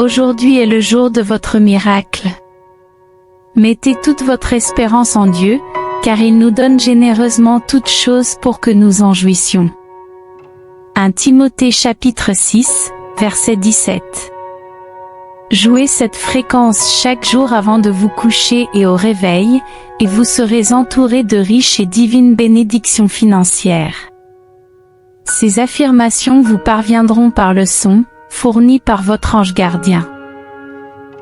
Aujourd'hui est le jour de votre miracle. Mettez toute votre espérance en Dieu, car il nous donne généreusement toutes choses pour que nous en jouissions. 1 Timothée chapitre 6, verset 17. Jouez cette fréquence chaque jour avant de vous coucher et au réveil, et vous serez entouré de riches et divines bénédictions financières. Ces affirmations vous parviendront par le son, fourni par votre ange gardien.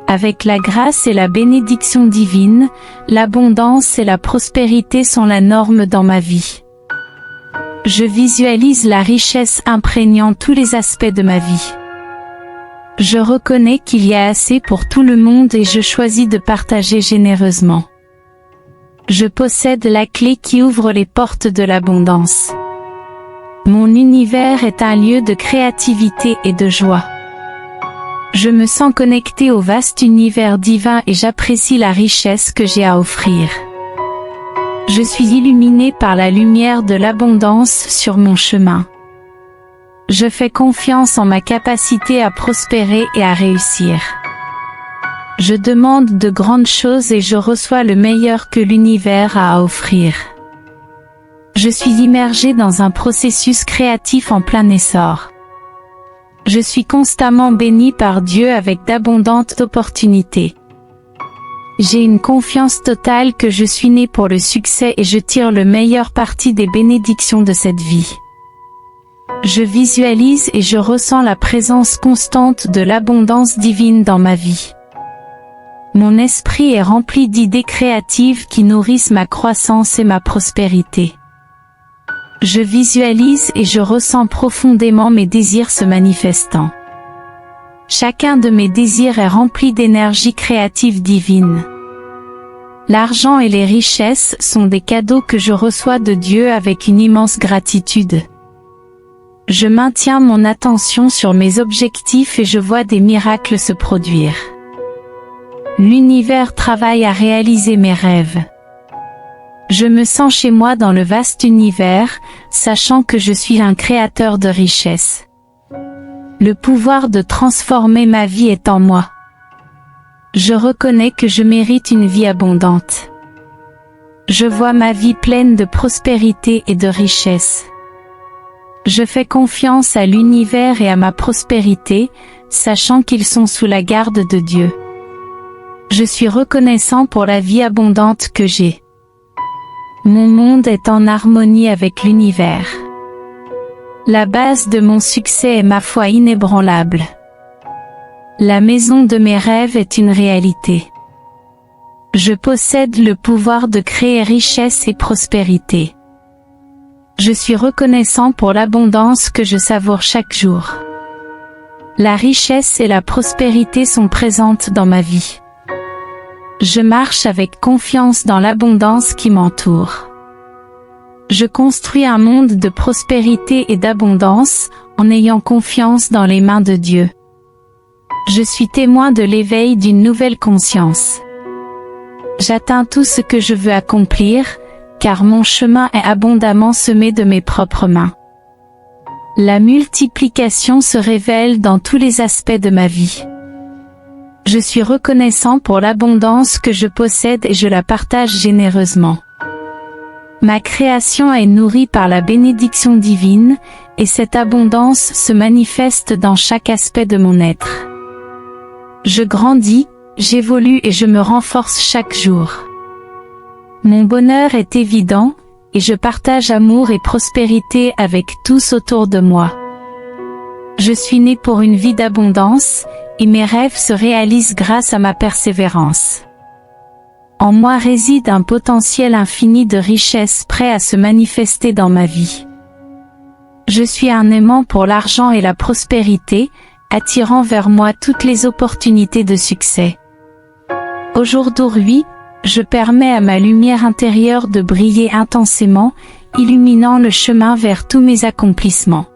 Avec la grâce et la bénédiction divine, l'abondance et la prospérité sont la norme dans ma vie. Je visualise la richesse imprégnant tous les aspects de ma vie. Je reconnais qu'il y a assez pour tout le monde et je choisis de partager généreusement. Je possède la clé qui ouvre les portes de l'abondance. Mon univers est un lieu de créativité et de joie. Je me sens connecté au vaste univers divin et j'apprécie la richesse que j'ai à offrir. Je suis illuminé par la lumière de l'abondance sur mon chemin. Je fais confiance en ma capacité à prospérer et à réussir. Je demande de grandes choses et je reçois le meilleur que l'univers a à offrir. Je suis immergé dans un processus créatif en plein essor. Je suis constamment béni par Dieu avec d'abondantes opportunités. J'ai une confiance totale que je suis né pour le succès et je tire le meilleur parti des bénédictions de cette vie. Je visualise et je ressens la présence constante de l'abondance divine dans ma vie. Mon esprit est rempli d'idées créatives qui nourrissent ma croissance et ma prospérité. Je visualise et je ressens profondément mes désirs se manifestant. Chacun de mes désirs est rempli d'énergie créative divine. L'argent et les richesses sont des cadeaux que je reçois de Dieu avec une immense gratitude. Je maintiens mon attention sur mes objectifs et je vois des miracles se produire. L'univers travaille à réaliser mes rêves. Je me sens chez moi dans le vaste univers, sachant que je suis un créateur de richesse. Le pouvoir de transformer ma vie est en moi. Je reconnais que je mérite une vie abondante. Je vois ma vie pleine de prospérité et de richesse. Je fais confiance à l'univers et à ma prospérité, sachant qu'ils sont sous la garde de Dieu. Je suis reconnaissant pour la vie abondante que j'ai. Mon monde est en harmonie avec l'univers. La base de mon succès est ma foi inébranlable. La maison de mes rêves est une réalité. Je possède le pouvoir de créer richesse et prospérité. Je suis reconnaissant pour l'abondance que je savoure chaque jour. La richesse et la prospérité sont présentes dans ma vie. Je marche avec confiance dans l'abondance qui m'entoure. Je construis un monde de prospérité et d'abondance, en ayant confiance dans les mains de Dieu. Je suis témoin de l'éveil d'une nouvelle conscience. J'atteins tout ce que je veux accomplir, car mon chemin est abondamment semé de mes propres mains. La multiplication se révèle dans tous les aspects de ma vie. Je suis reconnaissant pour l'abondance que je possède et je la partage généreusement. Ma création est nourrie par la bénédiction divine, et cette abondance se manifeste dans chaque aspect de mon être. Je grandis, j'évolue et je me renforce chaque jour. Mon bonheur est évident, et je partage amour et prospérité avec tous autour de moi. Je suis né pour une vie d'abondance, et mes rêves se réalisent grâce à ma persévérance. En moi réside un potentiel infini de richesse prêt à se manifester dans ma vie. Je suis un aimant pour l'argent et la prospérité, attirant vers moi toutes les opportunités de succès. Aujourd'hui, je permets à ma lumière intérieure de briller intensément, illuminant le chemin vers tous mes accomplissements.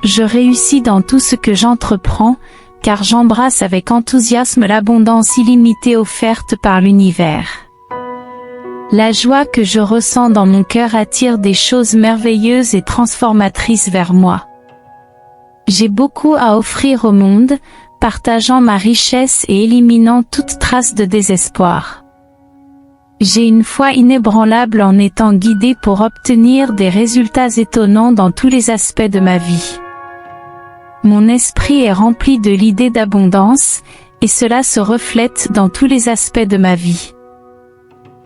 Je réussis dans tout ce que j'entreprends, car j'embrasse avec enthousiasme l'abondance illimitée offerte par l'univers. La joie que je ressens dans mon cœur attire des choses merveilleuses et transformatrices vers moi. J'ai beaucoup à offrir au monde, partageant ma richesse et éliminant toute trace de désespoir. J'ai une foi inébranlable en étant guidée pour obtenir des résultats étonnants dans tous les aspects de ma vie. Mon esprit est rempli de l'idée d'abondance, et cela se reflète dans tous les aspects de ma vie.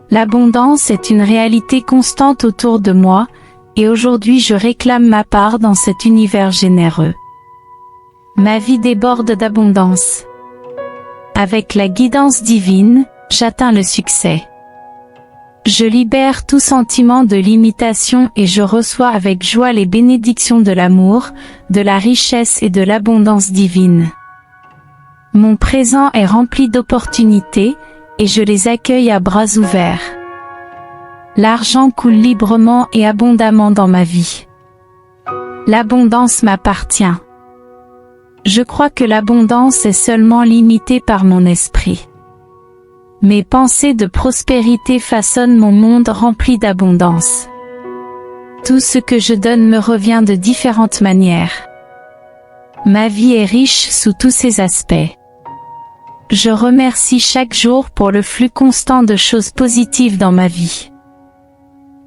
L'abondance est une réalité constante autour de moi, et aujourd'hui je réclame ma part dans cet univers généreux. Ma vie déborde d'abondance. Avec la guidance divine, j'atteins le succès. Je libère tout sentiment de limitation et je reçois avec joie les bénédictions de l'amour, de la richesse et de l'abondance divine. Mon présent est rempli d'opportunités, et je les accueille à bras ouverts. L'argent coule librement et abondamment dans ma vie. L'abondance m'appartient. Je crois que l'abondance est seulement limitée par mon esprit. Mes pensées de prospérité façonnent mon monde rempli d'abondance. Tout ce que je donne me revient de différentes manières. Ma vie est riche sous tous ses aspects. Je remercie chaque jour pour le flux constant de choses positives dans ma vie.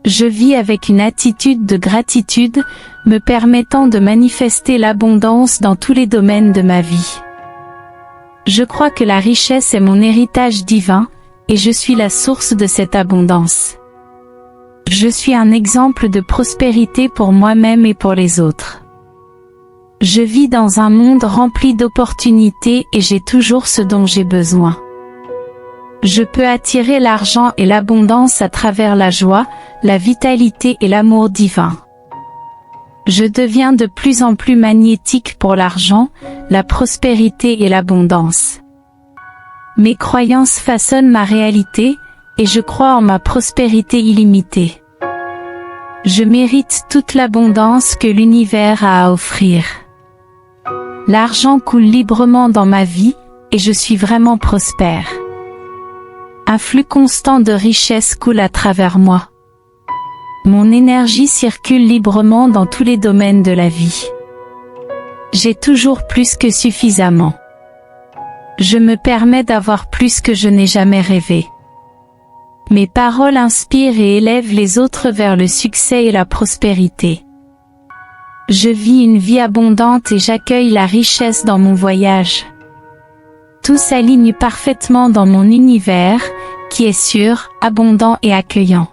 Je vis avec une attitude de gratitude, me permettant de manifester l'abondance dans tous les domaines de ma vie. Je crois que la richesse est mon héritage divin, et je suis la source de cette abondance. Je suis un exemple de prospérité pour moi-même et pour les autres. Je vis dans un monde rempli d'opportunités et j'ai toujours ce dont j'ai besoin. Je peux attirer l'argent et l'abondance à travers la joie, la vitalité et l'amour divin. Je deviens de plus en plus magnétique pour l'argent, la prospérité et l'abondance. Mes croyances façonnent ma réalité, et je crois en ma prospérité illimitée. Je mérite toute l'abondance que l'univers a à offrir. L'argent coule librement dans ma vie, et je suis vraiment prospère. Un flux constant de richesse coule à travers moi. Mon énergie circule librement dans tous les domaines de la vie. J'ai toujours plus que suffisamment. Je me permets d'avoir plus que je n'ai jamais rêvé. Mes paroles inspirent et élèvent les autres vers le succès et la prospérité. Je vis une vie abondante et j'accueille la richesse dans mon voyage. Tout s'aligne parfaitement dans mon univers, qui est sûr, abondant et accueillant.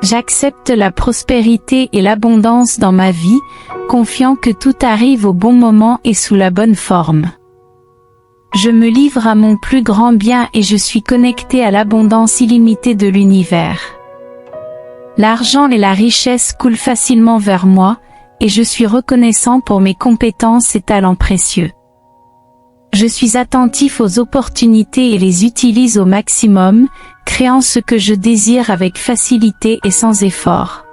J'accepte la prospérité et l'abondance dans ma vie, confiant que tout arrive au bon moment et sous la bonne forme. Je me livre à mon plus grand bien et je suis connecté à l'abondance illimitée de l'univers. L'argent et la richesse coulent facilement vers moi, et je suis reconnaissant pour mes compétences et talents précieux. Je suis attentif aux opportunités et les utilise au maximum, créant ce que je désire avec facilité et sans effort.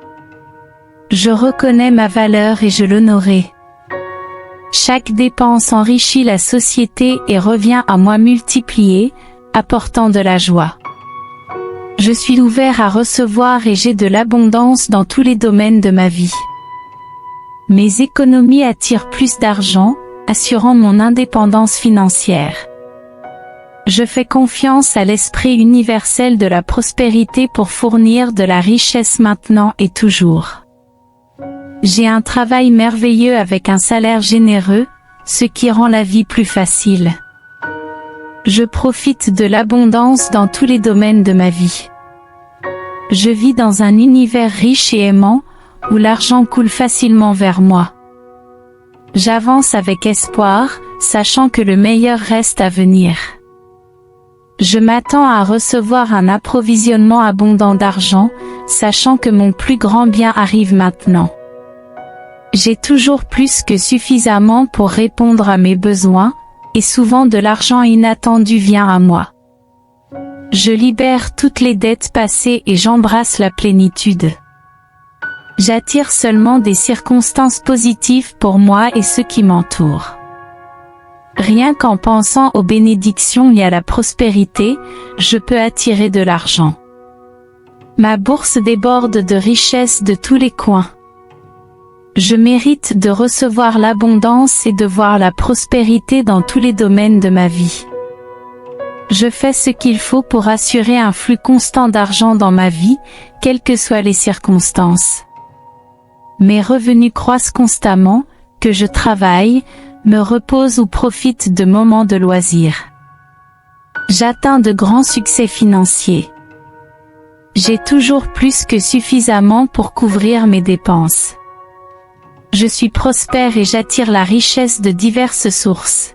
Je reconnais ma valeur et je l'honorerai. Chaque dépense enrichit la société et revient à moi multipliée, apportant de la joie. Je suis ouvert à recevoir et j'ai de l'abondance dans tous les domaines de ma vie. Mes économies attirent plus d'argent, assurant mon indépendance financière. Je fais confiance à l'esprit universel de la prospérité pour fournir de la richesse maintenant et toujours. J'ai un travail merveilleux avec un salaire généreux, ce qui rend la vie plus facile. Je profite de l'abondance dans tous les domaines de ma vie. Je vis dans un univers riche et aimant, où l'argent coule facilement vers moi. J'avance avec espoir, sachant que le meilleur reste à venir. Je m'attends à recevoir un approvisionnement abondant d'argent, sachant que mon plus grand bien arrive maintenant. J'ai toujours plus que suffisamment pour répondre à mes besoins, et souvent de l'argent inattendu vient à moi. Je libère toutes les dettes passées et j'embrasse la plénitude. J'attire seulement des circonstances positives pour moi et ceux qui m'entourent. Rien qu'en pensant aux bénédictions liées à la prospérité, je peux attirer de l'argent. Ma bourse déborde de richesses de tous les coins. Je mérite de recevoir l'abondance et de voir la prospérité dans tous les domaines de ma vie. Je fais ce qu'il faut pour assurer un flux constant d'argent dans ma vie, quelles que soient les circonstances. Mes revenus croissent constamment, que je travaille, me repose ou profite de moments de loisirs. J'atteins de grands succès financiers. J'ai toujours plus que suffisamment pour couvrir mes dépenses. Je suis prospère et j'attire la richesse de diverses sources.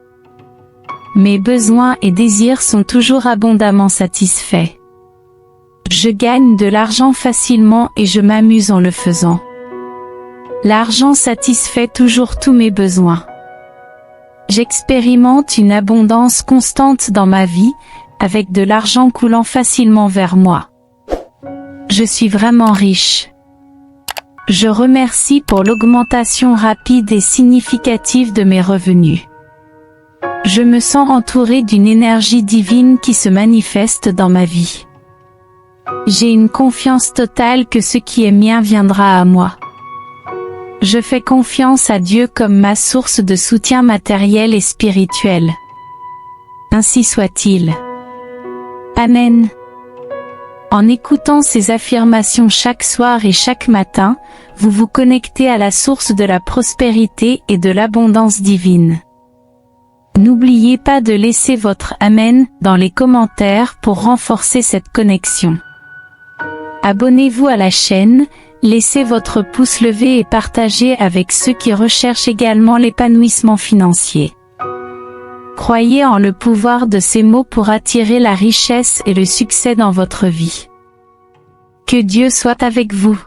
Mes besoins et désirs sont toujours abondamment satisfaits. Je gagne de l'argent facilement et je m'amuse en le faisant. L'argent satisfait toujours tous mes besoins. J'expérimente une abondance constante dans ma vie, avec de l'argent coulant facilement vers moi. Je suis vraiment riche. Je remercie pour l'augmentation rapide et significative de mes revenus. Je me sens entouré d'une énergie divine qui se manifeste dans ma vie. J'ai une confiance totale que ce qui est mien viendra à moi. Je fais confiance à Dieu comme ma source de soutien matériel et spirituel. Ainsi soit-il. Amen. En écoutant ces affirmations chaque soir et chaque matin, vous vous connectez à la source de la prospérité et de l'abondance divine. N'oubliez pas de laisser votre Amen dans les commentaires pour renforcer cette connexion. Abonnez-vous à la chaîne, laissez votre pouce levé et partagez avec ceux qui recherchent également l'épanouissement financier. Croyez en le pouvoir de ces mots pour attirer la richesse et le succès dans votre vie. Que Dieu soit avec vous.